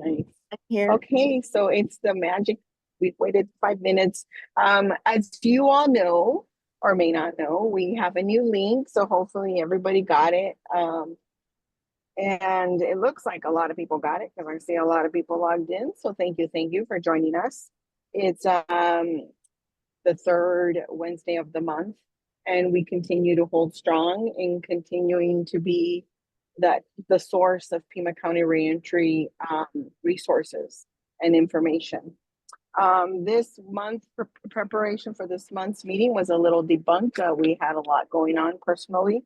Nice. Here. Okay, so it's the magic. We've waited 5 minutes. As you all know, or may not know, we have a new link. So hopefully everybody got it. And it looks like a lot of people got it because I see a lot of people logged in. So thank you for joining us. It's the third Wednesday of the month, and we continue to hold strong in continuing to be the source of Pima County reentry resources and information. This month, preparation for this month's meeting was a little debunked. We had a lot going on personally.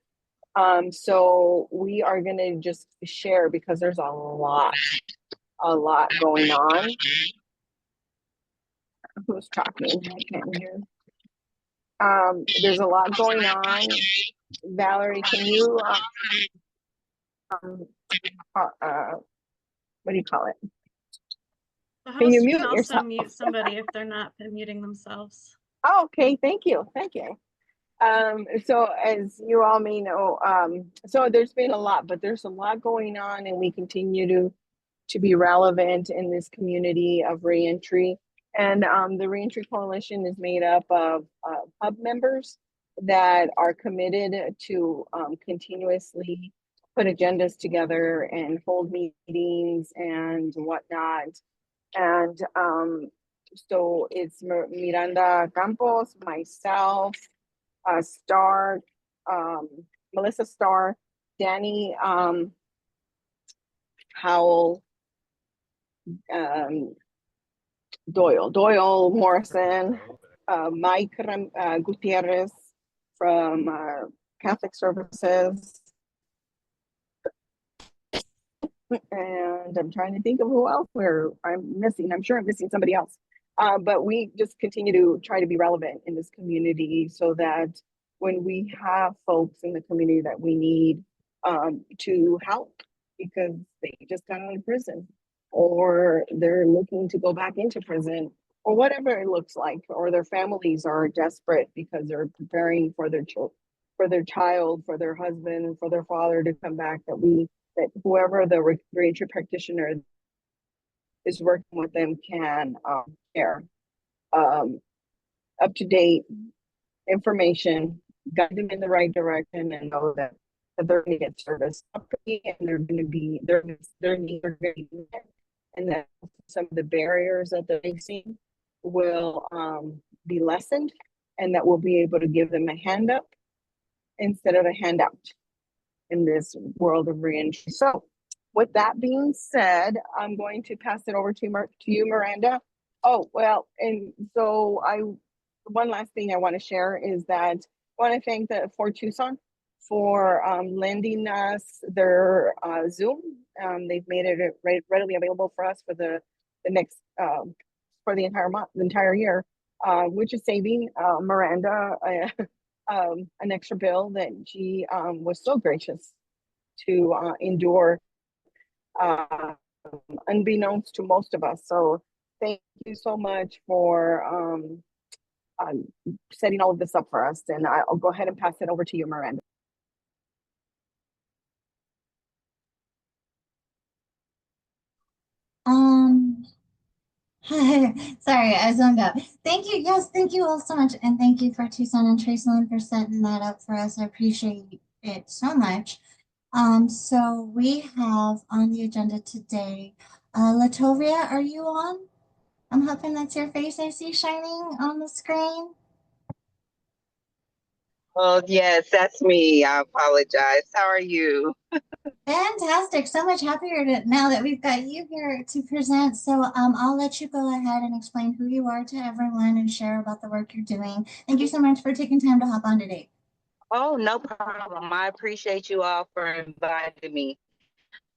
So we are going to just share because there's a lot going on. Who's talking? I can't hear. There's a lot going on. Valerie, can you, what do you call it? The Can you host mute can also yourself? mute somebody if they're not muting themselves. Oh, okay, thank you. So as you all may know, so there's been a lot, but there's a lot going on, and we continue to be relevant in this community of reentry. And the Reentry Coalition is made up of hub members that are committed to continuously put agendas together and hold meetings and whatnot. And so it's Miranda Campos, myself, Star, Melissa Starr, Danny Howell, Doyle Morrison, Mike Gutierrez from Catholic Services, and I'm trying to think of who else I'm missing. I'm sure I'm missing somebody else. But we just continue to try to be relevant in this community so that when we have folks in the community that we need to help because they just got out of prison or they're looking to go back into prison or whatever it looks like, or their families are desperate because they're preparing for their child, for their husband, for their father to come back, that whoever the reentry practitioner is working with them can share up-to-date information, guide them in the right direction, and know that they're going to get service properly and they're going to be their needs are going to be met, and that some of the barriers that they're facing will be lessened, and that we'll be able to give them a hand up instead of a handout in this world of reentry. So with that being said, I'm going to pass it over to you, Miranda. Oh, well, and so one last thing I want to share is that I want to thank the Fort Tucson for lending us their Zoom. They've made it readily available for us for the next for the entire year, which is saving Miranda an extra bill that she was so gracious to endure, unbeknownst to most of us. So thank you so much for setting all of this up for us. And I'll go ahead and pass it over to you, Miranda. Sorry, I zoned out. Thank you. Yes, thank you all so much. And thank you for Tucson and Tracelyn for setting that up for us. I appreciate it so much. So we have on the agenda today, Latovia, are you on? I'm hoping that's your face I see shining on the screen. Oh, yes, that's me. I apologize. How are you? Fantastic. So much happier now that we've got you here to present. So I'll let you go ahead and explain who you are to everyone and share about the work you're doing. Thank you so much for taking time to hop on today. Oh, no problem. I appreciate you all for inviting me.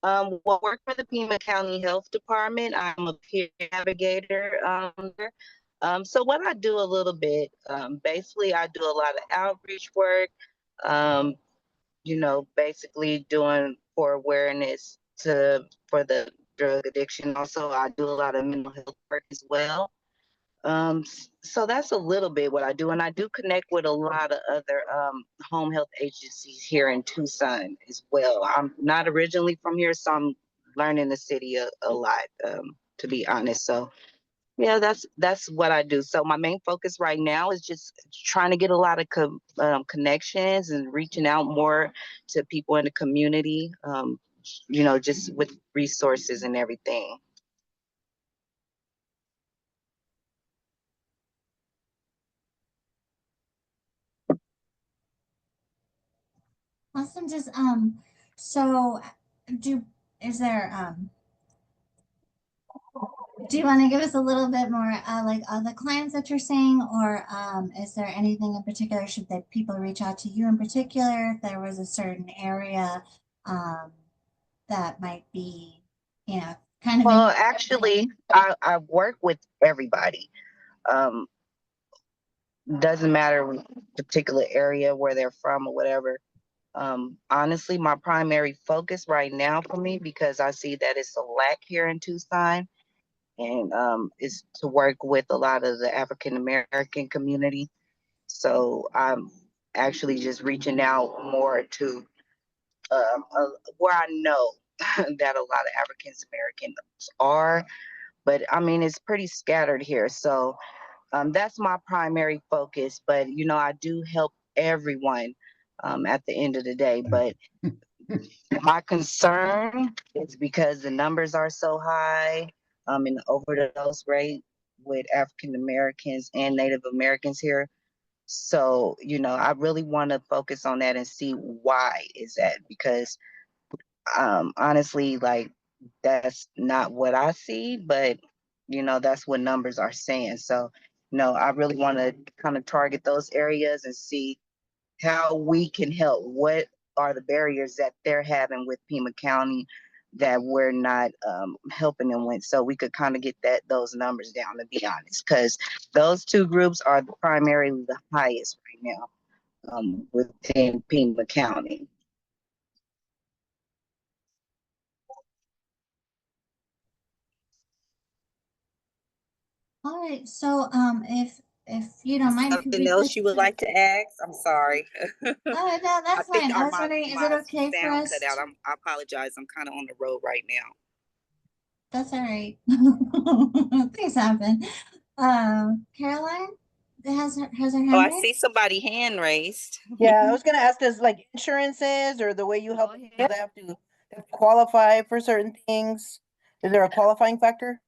Well, I work for the Pima County Health Department. I'm a peer navigator there. So what I do a little bit, basically I do a lot of outreach work, basically doing for awareness for the drug addiction. Also, I do a lot of mental health work as well. So that's a little bit what I do. And I do connect with a lot of other home health agencies here in Tucson as well. I'm not originally from here, so I'm learning the city a lot, to be honest. So yeah, that's what I do. So my main focus right now is just trying to get a lot of connections and reaching out more to people in the community, just with resources and everything. Awesome. So is there do you want to give us a little bit more like the clients that you're seeing, or is there anything in particular? Should that people reach out to you in particular if there was a certain area um, that might be, kind of Well, actually, I work with everybody. Um, doesn't matter particular area where they're from or whatever. Honestly, my primary focus right now for me, because I see that it's a lack here in Tucson, and is to work with a lot of the African American community. So I'm actually just reaching out more to where I know that a lot of African Americans are, but I mean, it's pretty scattered here. So that's my primary focus. But, I do help everyone at the end of the day. But my concern is because the numbers are so high in the overdose rate with African Americans and Native Americans here. So, I really want to focus on that and see why is that, because honestly, like, that's not what I see, but that's what numbers are saying. So, I really want to kind of target those areas and see how we can help. What are the barriers that they're having with Pima County that we're not helping them with, so we could kind of get those numbers down, to be honest, because those two groups are primarily the highest right now within Pima County. all right. So if you don't mind, if you Something else you would like to ask? I'm sorry. oh no, that's fine. I was wondering, is it okay for sound us? cut out. I apologize. I'm kind of on the road right now. That's all right. Things happen. Caroline has her Oh, hand I raised. see somebody hand raised. Yeah, I was gonna ask, does like insurances or the way you help, Go do ahead. they have to qualify for certain things? Is there a qualifying factor?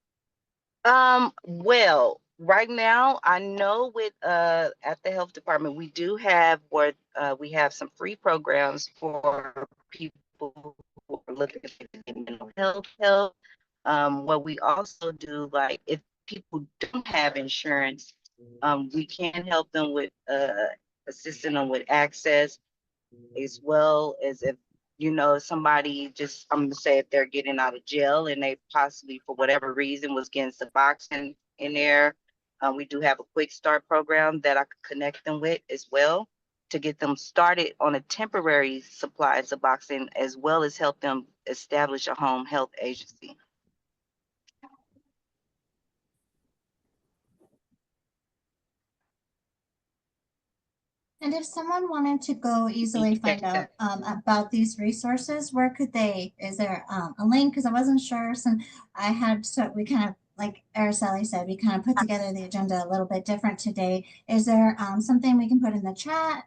Well, right now I know with at the health department we do have we have some free programs for people who are looking at mental health. What we also do, like, if people don't have insurance, we can help them with assisting them with access, as well as if somebody, just, I'm gonna say, if they're getting out of jail and they possibly for whatever reason was getting Suboxone in there, we do have a quick start program that I could connect them with as well, to get them started on a temporary supply of Suboxone, as well as help them establish a home health agency. And if someone wanted to go easily find out about these resources, where could they? Is there a link? Because I wasn't sure. So we kind of, like Araceli said, we kind of put together the agenda a little bit different today. Is there something we can put in the chat?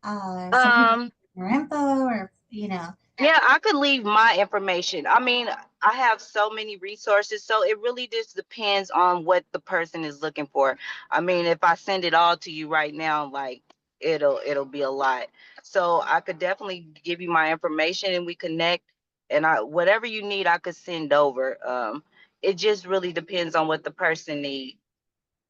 So people get more info, or Yeah, I could leave my information. I mean, I have so many resources, so it really just depends on what the person is looking for. I mean, if I send it all to you right now, like, it'll be a lot. So I could definitely give you my information and we connect, and whatever you need, I could send over. It just really depends on what the person needs.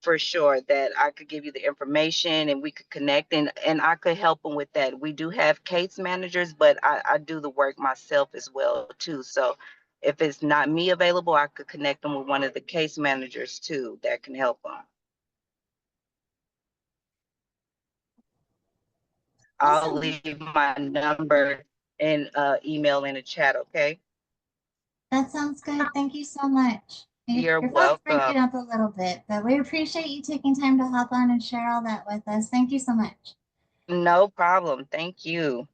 For sure, that I could give you the information and we could connect, and I could help them with that. We do have case managers, but I do the work myself as well too. So if it's not me available, I could connect them with one of the case managers too that can help them. I'll awesome. leave my number and email in the chat, okay? That sounds good. Thank you so much. You're Your phone's breaking welcome. up a little bit, but we appreciate you taking time to hop on and share all that with us. Thank you so much. No problem. Thank you.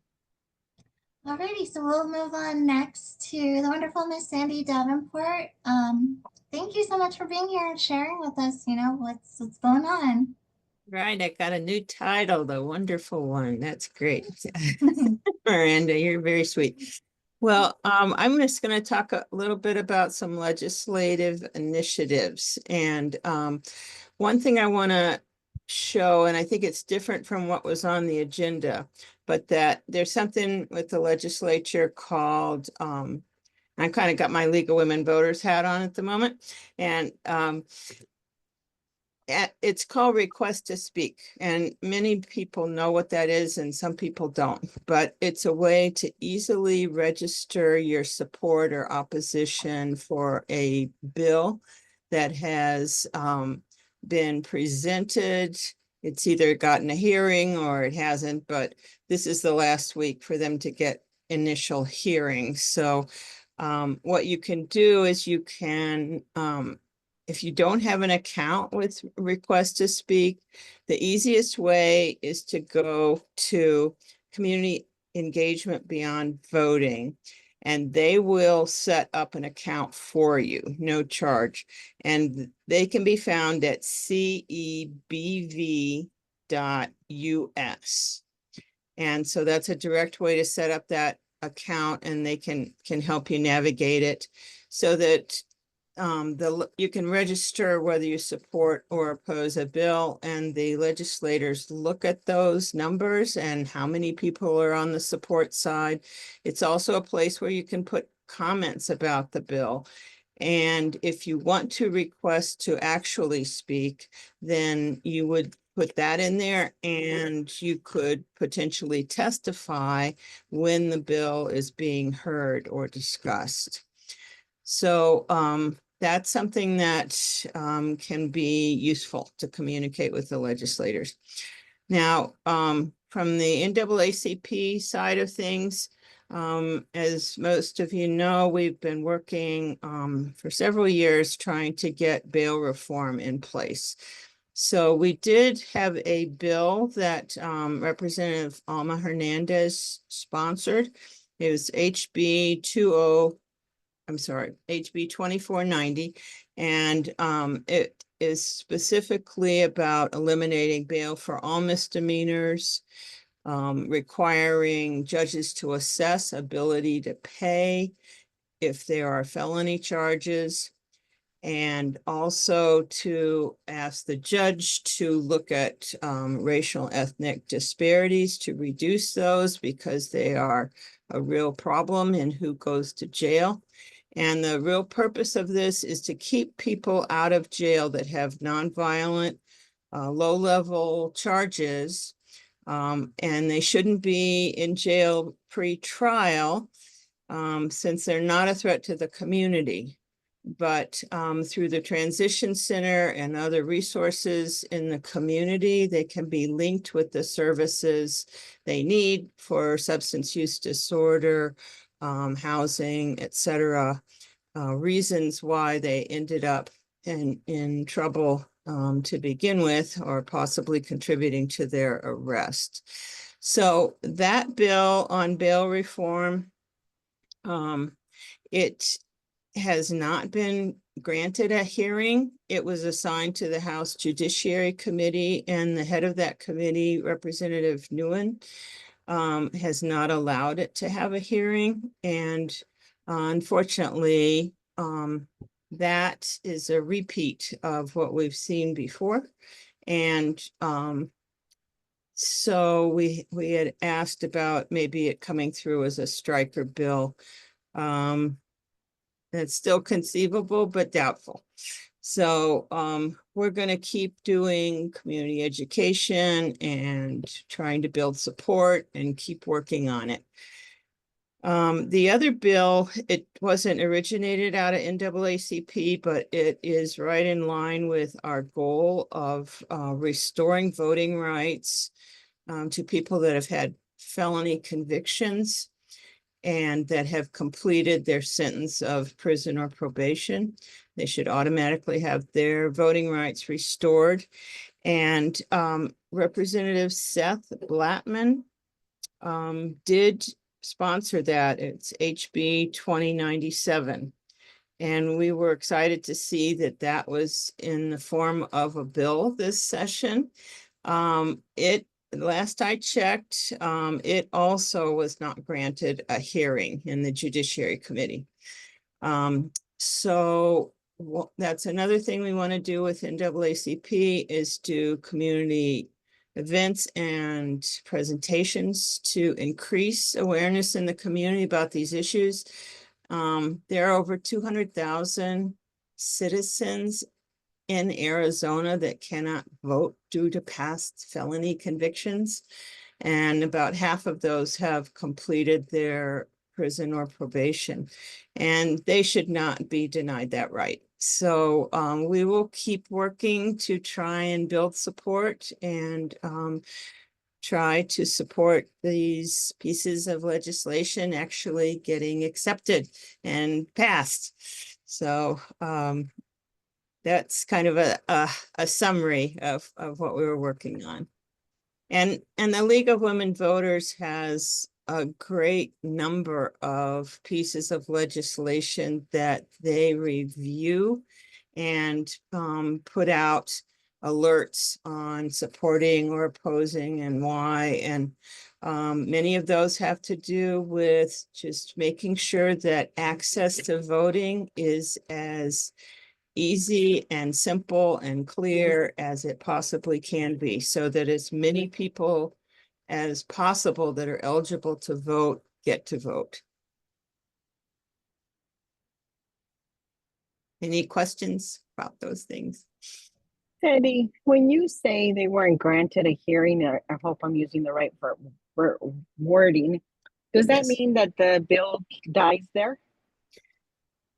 Alrighty, so we'll move on next to the wonderful Miss Sandy Davenport. Thank you so much for being here and sharing with us, what's going on. Right, I got a new title, the wonderful one. That's great. Miranda, you're very sweet. Well, I'm just going to talk a little bit about some legislative initiatives. And one thing I want to show, and I think it's different from what was on the agenda, but that there's something with the legislature called, I kind of got my League of Women Voters hat on at the moment. And it's called Request to Speak, and many people know what that is and some people don't, but it's a way to easily register your support or opposition for a bill that has been presented. It's either gotten a hearing or it hasn't, but this is the last week for them to get initial hearings. So what you can do is you can if you don't have an account with Request to Speak, the easiest way is to go to Community Engagement Beyond Voting, and they will set up an account for you, no charge. And they can be found at cebv.us. And so that's a direct way to set up that account, and they can help you navigate it so that you can register whether you support or oppose a bill, and the legislators look at those numbers and how many people are on the support side. It's also a place where you can put comments about the bill. And if you want to request to actually speak, then you would put that in there, and you could potentially testify when the bill is being heard or discussed. So that's something that can be useful to communicate with the legislators. Now, from the NAACP side of things, as most of you know, we've been working for several years trying to get bail reform in place. So we did have a bill that Representative Alma Hernandez sponsored. It was HB 2490, and it is specifically about eliminating bail for all misdemeanors, requiring judges to assess ability to pay if there are felony charges, and also to ask the judge to look at racial ethnic disparities to reduce those, because they are a real problem in who goes to jail. And the real purpose of this is to keep people out of jail that have nonviolent, low-level charges, and they shouldn't be in jail pre-trial since they're not a threat to the community. But through the Transition Center and other resources in the community, they can be linked with the services they need for substance use disorder, housing, etc. Reasons why they ended up in trouble to begin with, or possibly contributing to their arrest. So that bill on bail reform, it has not been granted a hearing. It was assigned to the House Judiciary Committee, and the head of that committee, Representative Nguyen, has not allowed it to have a hearing. And unfortunately, that is a repeat of what we've seen before. And so we had asked about maybe it coming through as a striker bill. It's still conceivable, but doubtful. So we're going to keep doing community education and trying to build support and keep working on it. The other bill, it wasn't originated out of NAACP, but it is right in line with our goal of restoring voting rights to people that have had felony convictions and that have completed their sentence of prison or probation. They should automatically have their voting rights restored. And Representative Seth Blattman did sponsor that. It's HB 2097. And we were excited to see that that was in the form of a bill this session. Last I checked, it also was not granted a hearing in the Judiciary Committee. So that's another thing we want to do with NAACP is do community events and presentations to increase awareness in the community about these issues. There are over 200,000 citizens in Arizona that cannot vote due to past felony convictions. And about half of those have completed their prison or probation, and they should not be denied that right. So we will keep working to try and build support and try to support these pieces of legislation actually getting accepted and passed. So that's kind of a summary of what we were working on. And the League of Women Voters has a great number of pieces of legislation that they review and put out alerts on supporting or opposing and why. And many of those have to do with just making sure that access to voting is as easy and simple and clear as it possibly can be, so that as many people as possible that are eligible to vote get to vote. Any questions about those things? Teddy, when you say they weren't granted a hearing, I hope I'm using the right wording. Does that Yes. mean that the bill dies there?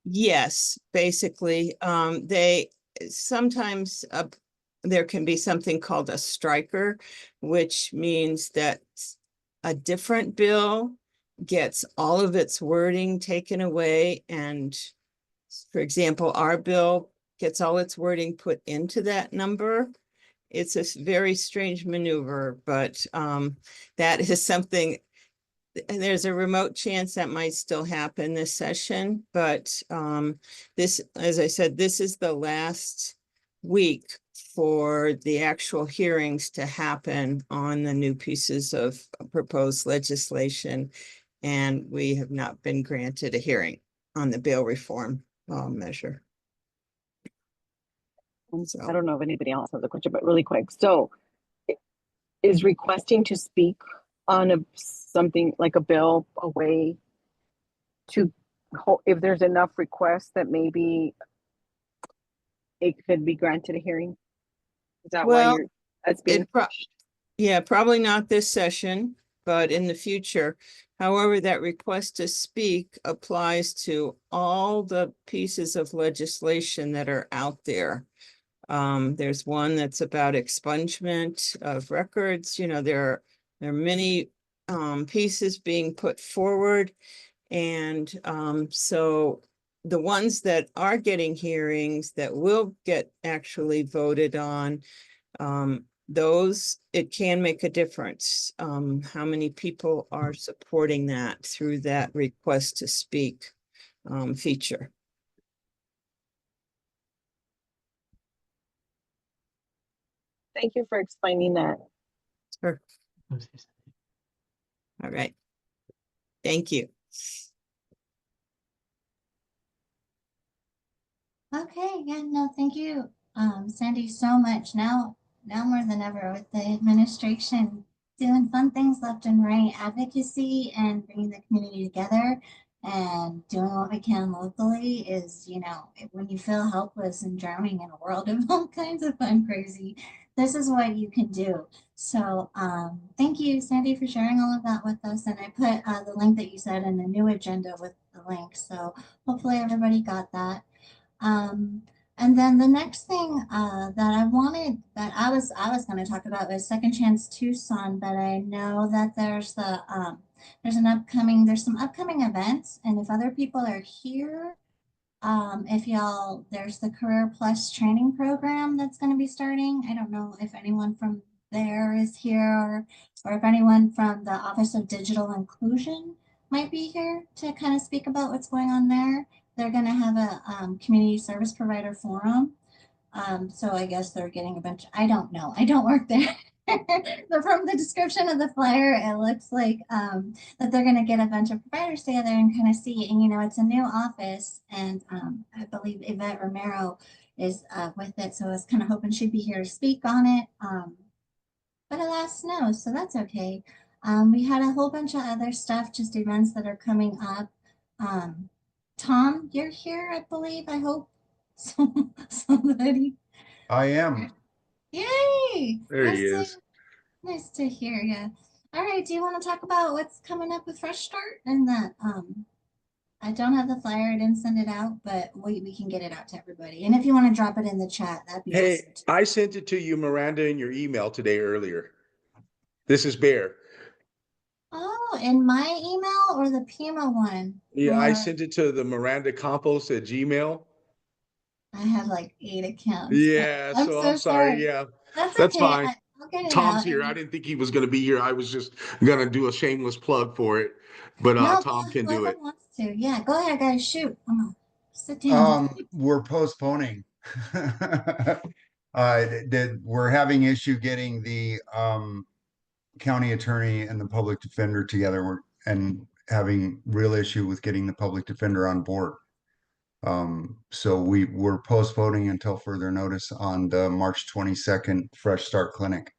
Yes, basically, they sometimes there can be something called a striker, which means that a different bill gets all of its wording taken away. And for example, our bill gets all its wording put into that number. It's a very strange maneuver, but that is something. And there's a remote chance that might still happen this session, but this, as I said, this is the last week for the actual hearings to happen on the new pieces of proposed legislation. And we have not been granted a hearing on the bail reform measure. So I don't know if anybody else has a question, but really quick. So is requesting to speak on something like a bill a way to, if there's enough requests that maybe it could be granted a hearing? Is that why that's being pushed? Yeah, probably not this session, but in the future. However, that request to speak applies to all the pieces of legislation that are out there. There's one that's about expungement of records. You know, there are many pieces being put forward. And so the ones that are getting hearings that will get actually voted on, those, it can make a difference. How many people are supporting that through that request to speak feature. Thank you for explaining that. Sure. All right. Thank you. Okay, yeah, no, thank you, Sandy, so much. Now more than ever with the administration doing fun things left and right, advocacy and bringing the community together and doing what we can locally is, you know, when you feel helpless and drowning in a world of all kinds of fun, crazy, this is what you can do. So thank you, Sandy, for sharing all of that with us. And I put the link that you said in the new agenda with the link. So hopefully everybody got that. And then the next thing that I wanted, that I was going to talk about was Second Chance Tucson, but I know that there's some upcoming events, and if other people are here, there's the Career Plus training program that's going to be starting. I don't know if anyone from there is here, or if anyone from the Office of Digital Inclusion might be here to kind of speak about what's going on there. They're going to have a community service provider forum. So I guess they're getting a bunch. I don't know. I don't work there. But from the description of the flyer, it looks like that they're going to get a bunch of providers together and kind of see. And it's a new office, and I believe Yvette Romero is with it. So I was kind of hoping she'd be here to speak on it. But alas, no. So that's okay. We had a whole bunch of other stuff, just events that are coming up. Tom, you're here, I believe. I hope somebody. I am. Yay! There he Nice to- is. Nice to hear you. All right, do you want to talk about what's coming up with Fresh Start? And that I don't have the flyer, I didn't send it out, but we can get it out to everybody. And if you want to drop it in the chat, that'd be Hey, awesome. I sent it to you, Miranda, in your email today earlier. This is Bear. Oh, in my email or the Pima one? Yeah, I Or- sent it to the Miranda Compost at Gmail. I have like 8 accounts. Yeah, I'm so so I'm sorry. sorry. Yeah, That's that's okay. fine. I'll get it Tom's out. here. I and- didn't think he was going to be here. I was just going to do a shameless plug for it, but No, Tom can do whoever it. wants to. Yeah, go ahead, guys. Shoot. Come on. Sit down. We're postponing. We're having issue getting the county attorney and the public defender together. And having real issue with getting the public defender on board. So we're postponing until further notice on the March 22nd Fresh Start Clinic.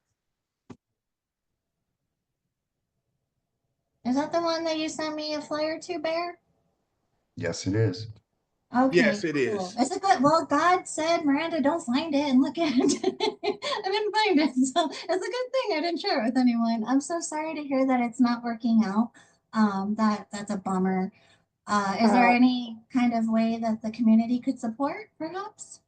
Is that the one that you sent me a flyer to, Bear? Yes, it is. Okay, Yes, it cool. is. It's a good. Well, God said, Miranda, don't find it and look at it. I didn't find it, so it's a good thing I didn't share it with anyone. I'm so sorry to hear that it's not working out. That's a bummer. Is there any kind of way that the community could support, perhaps?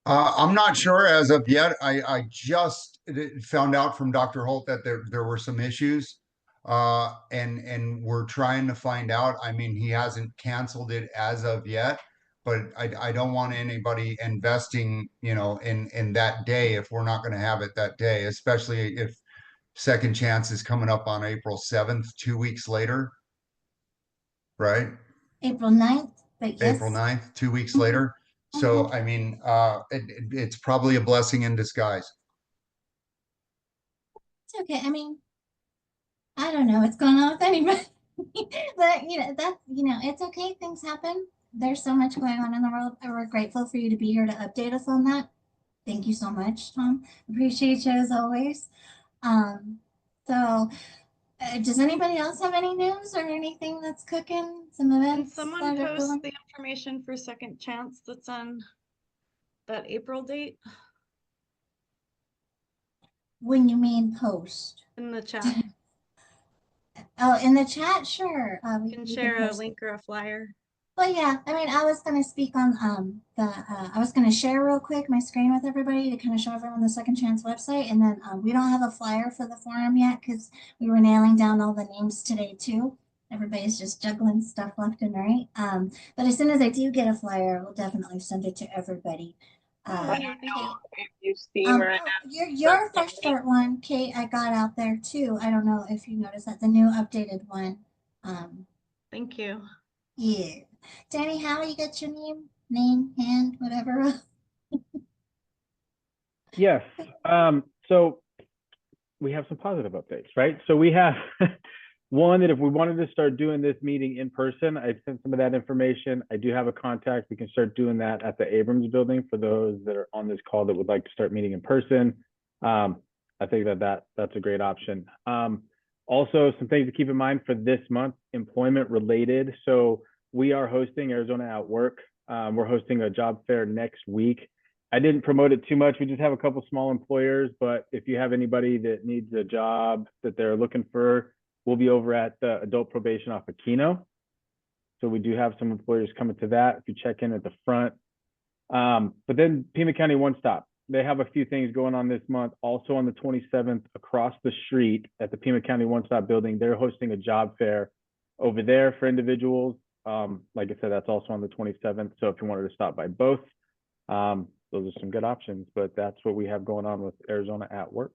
I'm not sure as of yet. I just found out from Dr. Holt that there were some issues. And we're trying to find out. I mean, he hasn't canceled it as of yet, but I don't want anybody investing, in that day if we're not going to have it that day, especially if second chance is coming up on April 7th, 2 weeks later. Right? April 9th, but yes. April 9th, 2 weeks Mhm. later. So, I mean, it's probably a blessing in disguise. It's okay. I mean, I don't know what's going on with anybody. But it's okay. Things happen. There's so much going on in the world, and we're grateful for you to be here to update us on that. Thank you so much, Tom. Appreciate you as always. So does anybody else have any news or anything that's cooking? Some Can events someone that are post going? the information for Second Chance that's on that April date When you mean post? in the chat? Oh, in the chat, sure. You can share a post it. link or a flyer. Well, yeah, I mean, I was going to speak on I was going to share real quick my screen with everybody to kind of show everyone the Second Chance website. And then we don't have a flyer for the forum yet because we were nailing down all the names today too. Everybody's just juggling stuff left and right. But as soon as I do get a flyer, we'll definitely send it to everybody. Thank you. If you see right Your Fresh Start one, Kate, I got out there too. I don't know if you noticed that, the new updated one. Thank you. Yeah. Danny, how you got your name, hand, whatever? Yes. So we have some positive updates, right? So we have one that if we wanted to start doing this meeting in person, I sent some of that information. I do have a contact. We can start doing that at the Abrams building for those that are on this call that would like to start meeting in person. I think that's a great option. Also, some things to keep in mind for this month, employment related. So we are hosting Arizona at Work. We're hosting a job fair next week. I didn't promote it too much. We just have a couple small employers, but if you have anybody that needs a job that they're looking for, we'll be over at the adult probation off of Keno. So we do have some employers coming to that if you check in at the front. But then Pima County One Stop, they have a few things going on this month. Also on the 27th, across the street at the Pima County One Stop building, they're hosting a job fair over there for individuals. Like I said, that's also on the 27th. So if you wanted to stop by both, those are some good options, but that's what we have going on with Arizona at Work.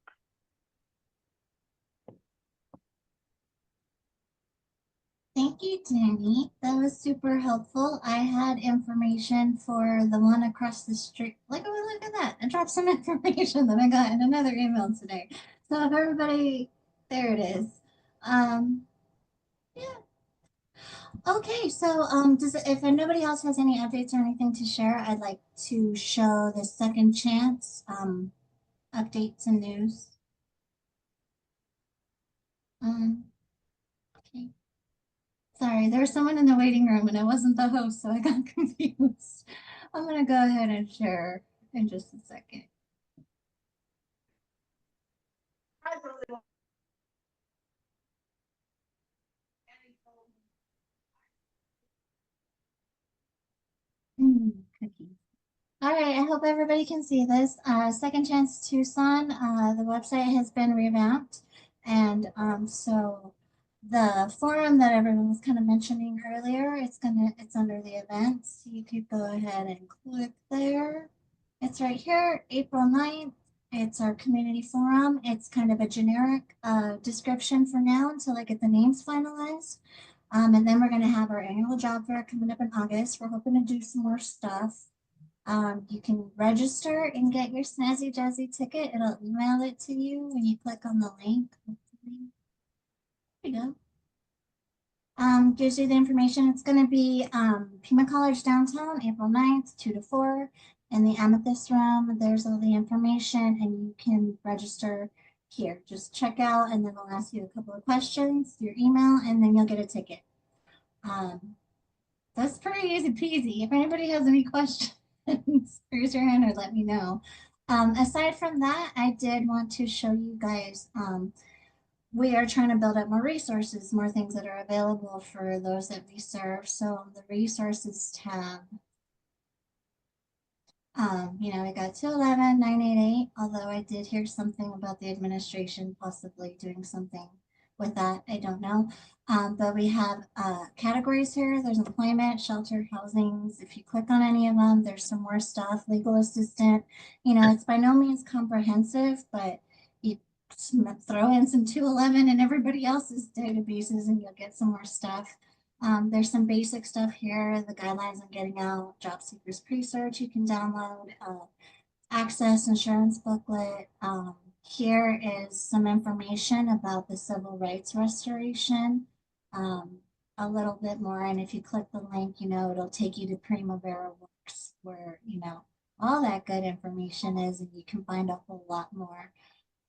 Danny. That was super helpful. I had information for the one across the street. Look at that. I dropped some information that I got in another email today. So if everybody, there it is. Yeah. Okay, so if nobody else has any updates or anything to share, I'd like to show the second chance updates and news. Okay. Sorry, there was someone in the waiting room and I wasn't the host, so I got confused. I'm gonna go ahead and share in just a second. Cookies. All right, I hope everybody can see this. Second Chance Tucson, the website has been revamped. And so the forum that everyone was kind of mentioning earlier, it's under the events. You could go ahead and click there. It's right here, April 9th. It's our community forum. It's kind of a generic description for now until I get the names finalized. And then we're going to have our annual job fair coming up in August. We're hoping to do some more stuff. You can register and get your Snazzy Jazzy ticket. It'll email it to you when you click on the link. There you go. Gives you the information. It's going to be Pima College downtown, April 9th, 2 to 4. In the Amethyst room, there's all the information and you can register here. Just check out and then we'll ask you a couple of questions, your email, and then you'll get a ticket. That's pretty easy peasy. If anybody has any questions, raise your hand or let me know. Aside from that, I did want to show you guys, we are trying to build up more resources, more things that are available for those that we serve. So on the resources tab, we got 211, 988, although I did hear something about the administration possibly doing something with that. I don't know. But we have categories here. There's employment, shelter, housings. If you click on any of them, there's some more stuff. Legal assistant. It's by no means comprehensive, but you throw in some 211 and everybody else's databases and you'll get some more stuff. There's some basic stuff here, the guidelines on getting out, job seekers pre-search you can download, access insurance booklet. Here is some information about the civil rights restoration, a little bit more. And if you click the link, it'll take you to Primavera Works where, all that good information is, and you can find a whole lot more.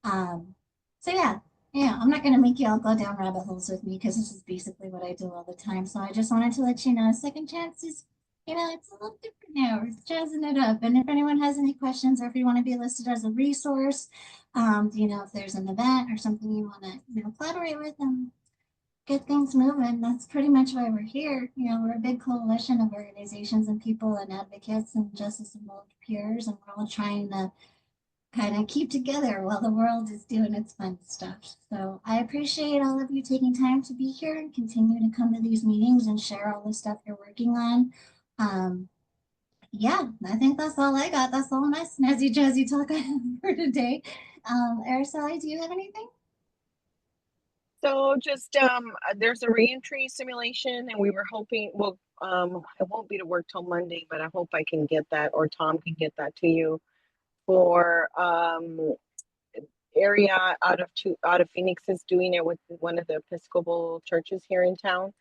So yeah, I'm not going to make you all go down rabbit holes with me because this is basically what I do all the time. So I just wanted to let you know, Second Chance is, it's a little different now. We're jazzing it up. And if anyone has any questions or if you want to be listed as a resource, if there's an event or something you want to, collaborate with and get things moving, that's pretty much why we're here. We're a big coalition of organizations and people and advocates and justice involved peers, and we're all trying to kind of keep together while the world is doing its fun stuff. So I appreciate all of you taking time to be here and continue to come to these meetings and share all the stuff you're working on. Yeah, I think that's all I got. That's all my snazzy jazzy talk I have for today. Araceli, do you have anything? So just there's a reentry simulation, and we were hoping, well, I won't be to work till Monday, but I hope I can get that, or Tom can get that to you for area out of Phoenix is doing it with one of the Episcopal churches here in town.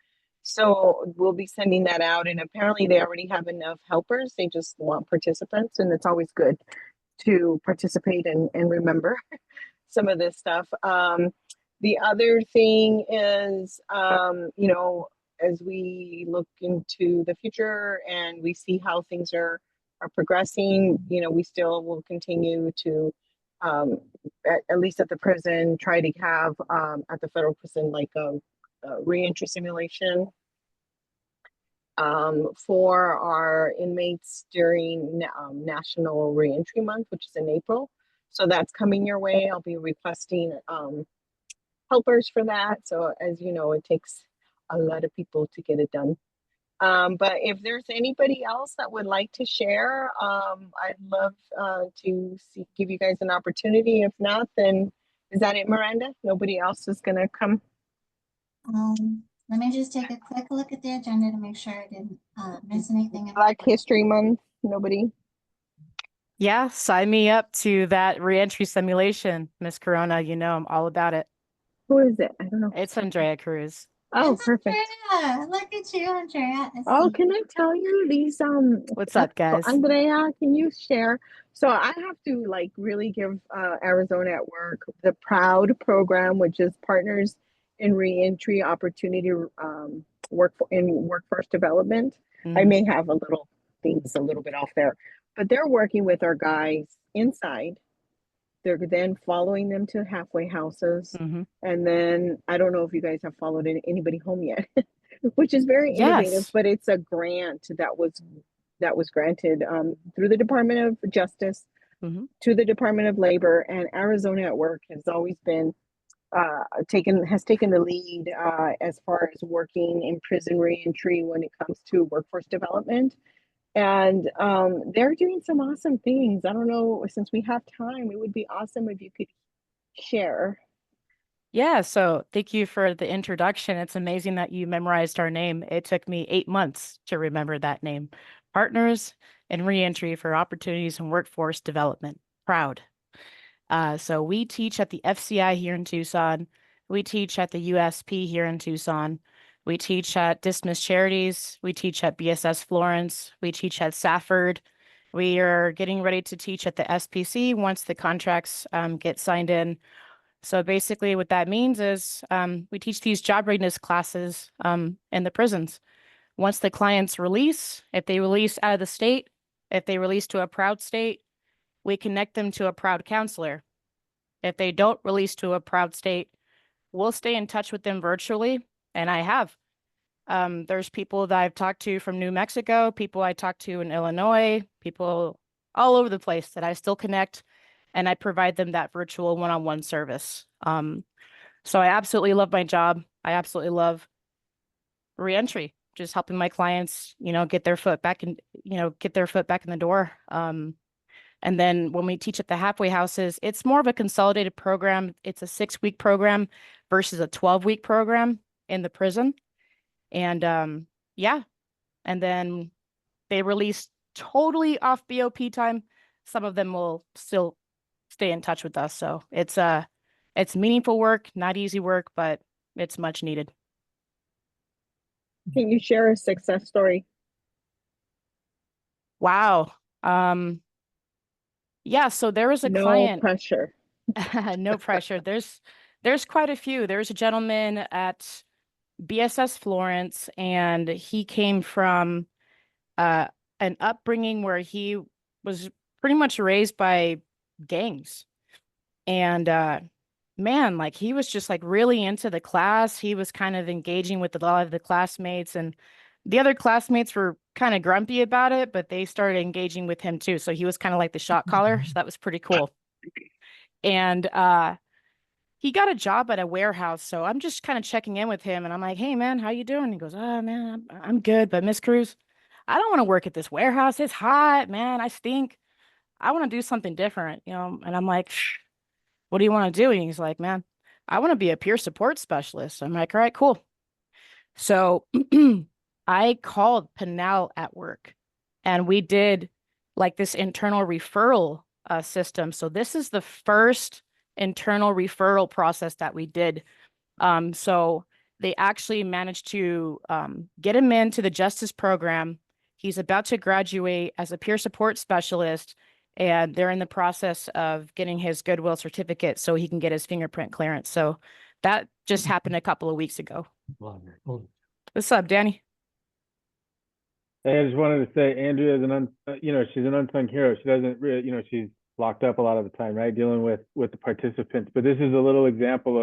So we'll be sending that out, and apparently they already have enough helpers. They just want participants, and it's always good to participate and remember some of this stuff. The other thing is, as we look into the future and we see how things are progressing, we still will continue to, at least at the prison, try to have at the federal prison like a reentry simulation for our inmates during National Reentry Month, which is in April. So that's coming your way. I'll be requesting helpers for that. So as you know, it takes a lot of people to get it done. But if there's anybody else that would like to share, I'd love to give you guys an opportunity. If not, then is that it, Miranda? Nobody else is gonna come? Let me just take a quick look at the agenda to make sure I didn't miss anything. Black History Month, nobody? Yeah, sign me up to that reentry simulation, Miss Corona. You know I'm all about it. Who is it? I don't know. It's Andrea Cruz. Oh, It's perfect. Andrea. Look at you, Andrea. Oh, can I tell you these, What's up, guys? Andrea, can you share? So I have to like really give Arizona at Work the P.R.O.D program, which is Partners in Reentry Opportunity Workforce Development. I may have a little things a little bit off there, but they're working with our guys inside. They're then following them to halfway houses. And then I don't know if you guys have followed anybody home yet, which is very innovative, Yes. but it's a grant that was granted through the Department of Justice to the Department of Labor, and Arizona at Work has always been taken the lead as far as working in prison reentry when it comes to workforce development. And they're doing some awesome things. I don't know, since we have time, it would be awesome if you could share. Yeah, so thank you for the introduction. It's amazing that you memorized our name. It took me 8 months to remember that name. Partners in Reentry for Opportunities and Workforce Development, P.R.O.D. So we teach at the FCI here in Tucson. We teach at the USP here in Tucson. We teach at Dismiss Charities. We teach at BSS Florence. We teach at Safford. We are getting ready to teach at the SPC once the contracts get signed in. So basically what that means is we teach these job readiness classes in the prisons. Once the clients release, if they release out of the state, if they release to a P.R.O.D state, we connect them to a P.R.O.D counselor. If they don't release to a P.R.O.D state, we'll stay in touch with them virtually. And I have. There's people that I've talked to from New Mexico, people I talked to in Illinois, people all over the place that I still connect, and I provide them that virtual one-on-one service. So I absolutely love my job. I absolutely love reentry, just helping my clients, get their foot back in, get their foot back in the door. And then when we teach at the halfway houses, it's more of a consolidated program. It's a 6-week program versus a 12-week program in the prison. And yeah, and then they release totally off BOP time. Some of them will still stay in touch with us. So it's meaningful work, not easy work, but it's much needed. Can you share a success story? Wow. Yeah, so there was a client. No pressure. No pressure. There's quite a few. There's a gentleman at BSS Florence, and he came from an upbringing where he was pretty much raised by gangs. And man, like he was just like really into the class. He was kind of engaging with a lot of the classmates, and the other classmates were kind of grumpy about it, but they started engaging with him too. So he was kind of like the shot caller. So that was pretty cool. And he got a job at a warehouse. So I'm just kind of checking in with him, and I'm like, hey man, how you doing? He goes, oh man, I'm good. But Miss Cruz, I don't want to work at this warehouse. It's hot, man. I stink. I want to do something different, And I'm like, what do you want to do? And he's like, man, I want to be a peer support specialist. I'm like, all right, cool. So I called P.R.O.D at Work, and we did like this internal referral system. So this is the first internal referral process that we did. So they actually managed to get him into the justice program. He's about to graduate as a peer support specialist, and they're in the process of getting his Goodwill certificate so he can get his fingerprint clearance. So that just happened a couple of weeks ago. What's up, Danny? Hey, I just wanted to say, Andrea is she's an unsung hero. She doesn't really, she's locked up a lot of the time, right? Dealing with the participants. But this is a little example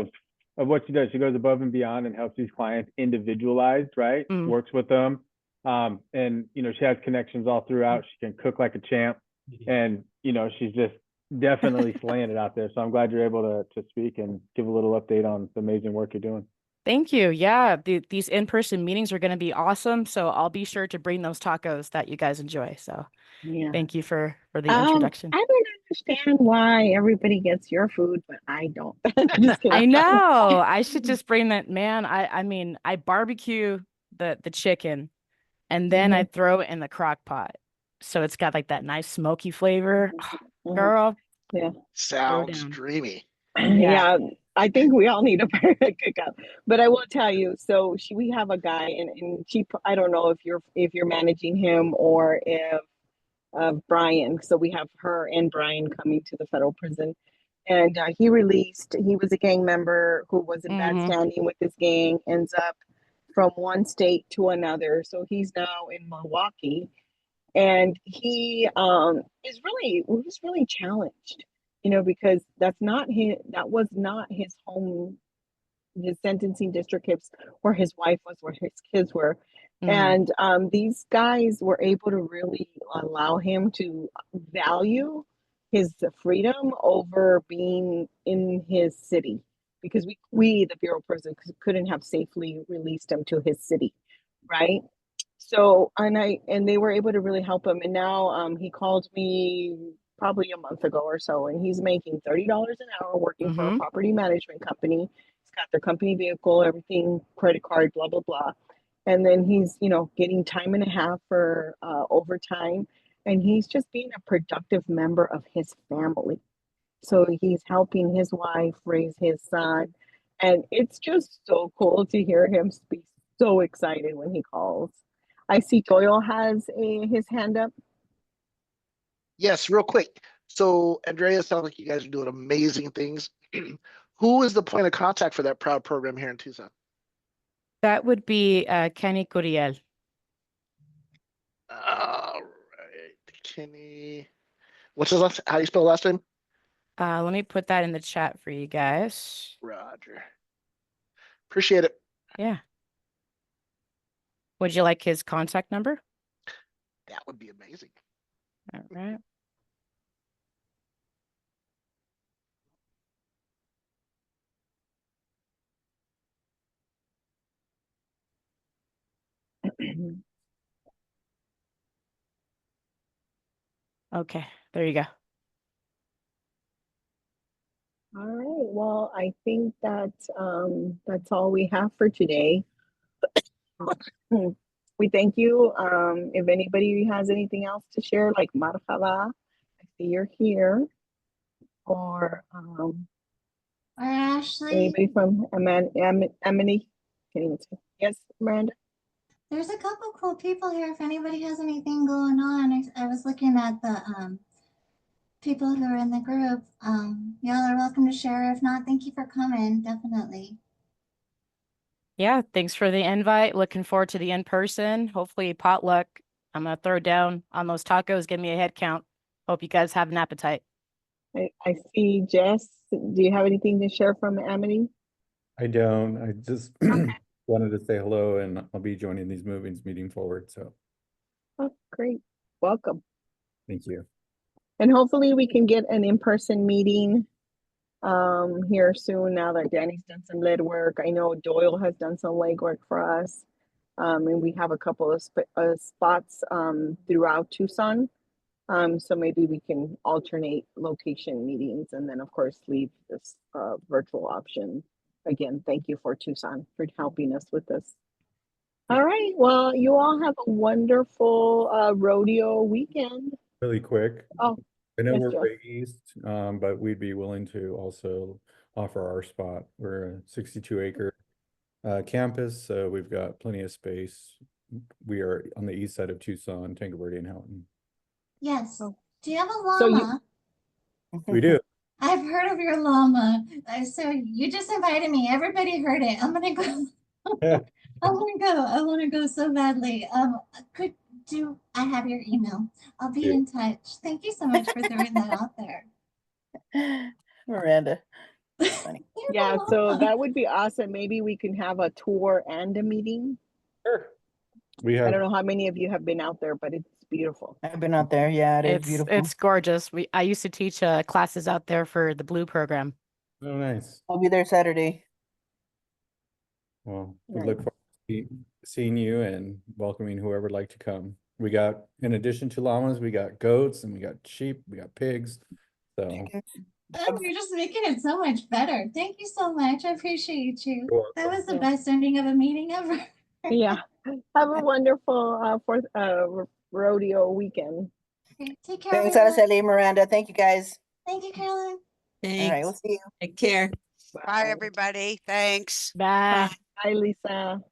of what she does. She goes above and beyond and helps these clients individualized, right? Works with them. And, she has connections all throughout. She can cook like a champ. And, she's just definitely slaying it out there. So I'm glad you're able to speak and give a little update on the amazing work you're doing. Thank you. Yeah, these in-person meetings are going to be awesome. So I'll be sure to bring those tacos that you guys enjoy. So yeah, thank you for the introduction. I don't understand why everybody gets your food, but I don't. Just I kidding. know. I should just bring that, man. I mean, I barbecue the chicken and then I throw it in the crock pot. So it's got like that nice smoky flavor. Mhm. Girl, Yeah. Sounds down. dreamy. Yeah, I think we all need a cookout. But I will tell you, so we have a guy, and I don't know if you're managing him or if Brian. So we have her and Brian coming to the federal prison, and he was a gang member who was in bad standing with this gang, ends up from one state to another. So he's now in Milwaukee, and he was really challenged, because that was not his home, his sentencing district, where his wife was, where his kids were. And these guys were able to really allow him to value his freedom over being in his city, because we the Bureau of Prisons couldn't have safely released him to his city, right? So, and they were able to really help him. And now he called me probably a month ago or so, and he's making $30 an hour working for a property management company. He's got their company vehicle, everything, credit card, blah blah blah. And then he's getting time and a half for overtime, and he's just being a productive member of his family. So he's helping his wife raise his son, and it's just so cool to hear him be so excited when he calls. I see Doyle has his hand up. Yes, real quick. So Andrea, sounds like you guys are doing amazing things. Who is the point of contact for that P.R.O.D program here in Tucson? That would be Kenny Curiel. All right, Kenny. What's his last? How do you spell last name? Let me put that in the chat for you guys. Roger. Appreciate it. Yeah. Would you like his contact number? That would be amazing. All right. Okay, there you go. All right. Well, I think that's all we have for today. We thank you. If anybody has anything else to share, like marhaba, I see you're here, or Ashley, anybody from Amity? Can't even say. Yes, Miranda. there's a couple cool people here. If anybody has anything going on, I was looking at the people who are in the group. Y'all are welcome to share. If not, thank you for coming. Definitely. Yeah, thanks for the invite. Looking forward to the in-person. Hopefully potluck. I'm gonna throw down on those tacos. Give me a head count. Hope you guys have an appetite. I see Jess. Do you have anything to share from Amity? I don't. I just wanted to say hello, and I'll be joining these moving forward. So Oh, great. Welcome. thank you. And hopefully we can get an in-person meeting here soon, now that Danny's done some lead work. I know Doyle has done some legwork for us. And we have a couple of spots throughout Tucson. So maybe we can alternate location meetings, and then of course leave this virtual option. Again, thank you for Tucson for helping us with this. All right. Well, you all have a wonderful rodeo weekend. Really quick. Oh, I know yes, we're Jeff. way east, but we'd be willing to also offer our spot. We're a 62-acre campus, so we've got plenty of space. We are on the east side of Tucson, Tango Verde and Houghton. Yes. Do you have a So llama? We do. I've heard of your llama. So you just invited me. Everybody heard it. I'm gonna go. I want to go so badly. I have your email? I'll be in touch. Thank you so much for throwing that out there. Miranda. Funny. Yeah, so that would be awesome. Maybe we can have a tour and a meeting. Sure. We I have. don't know how many of you have been out there, but it's beautiful. I've been out there. Yeah, it is beautiful. It's gorgeous. I used to teach classes out there for the Blue program. Oh, nice. I'll be there Saturday. Well, we look forward to seeing you and welcoming whoever would like to come. We got, in addition to llamas, we got goats and we got sheep, we got pigs, So Chicken. Oh, you're just making it so much better. Thank you so much. I appreciate you. You're That was the Yeah. best ending of a meeting ever. Yeah. Have a wonderful rodeo weekend. Okay, take care. Thanks, everyone. Araceli, Miranda. Thank you, guys. Thank you, Caroline. All right, we'll Thanks. see you. Take care. Bye, everybody. Thanks. Bye. Bye, Lisa.